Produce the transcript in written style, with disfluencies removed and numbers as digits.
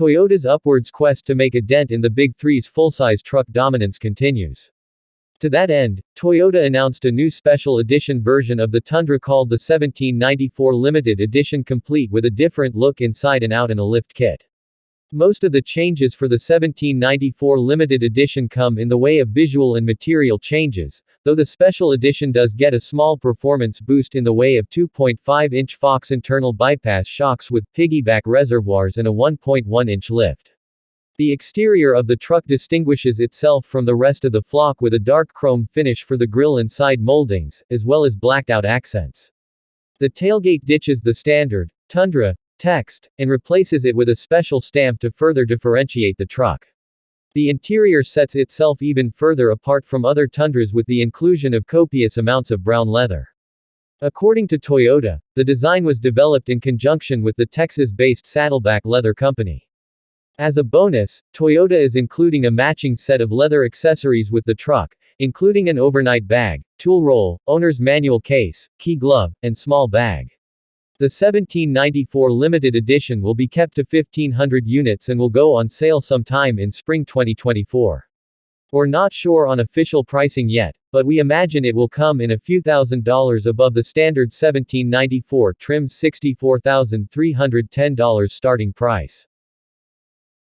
Toyota's upwards quest to make a dent in the Big Three's full-size truck dominance continues. To that end, Toyota announced a new special edition version of the Tundra called the 1794 Limited Edition, complete with a different look inside and out and a lift kit. Most of the changes for the 1794 Limited Edition come in the way of visual and material changes, though the special edition does get a small performance boost in the way of 2.5-inch Fox internal bypass shocks with piggyback reservoirs and a 1.1-inch lift. The exterior of the truck distinguishes itself from the rest of the flock with a dark chrome finish for the grille and side moldings, as well as blacked-out accents. The tailgate ditches the standard Tundra text, and replaces it with a special stamp to further differentiate the truck. The interior sets itself even further apart from other Tundras with the inclusion of copious amounts of brown leather. According to Toyota, the design was developed in conjunction with the Texas-based Saddleback Leather Company. As a bonus, Toyota is including a matching set of leather accessories with the truck, including an overnight bag, tool roll, owner's manual case, key glove, and small bag. The 1794 limited edition will be kept to 1,500 units and will go on sale sometime in spring 2024. We're not sure on official pricing yet, but we imagine it will come in a few $1,000s above the standard 1794 trim's $64,310 starting price.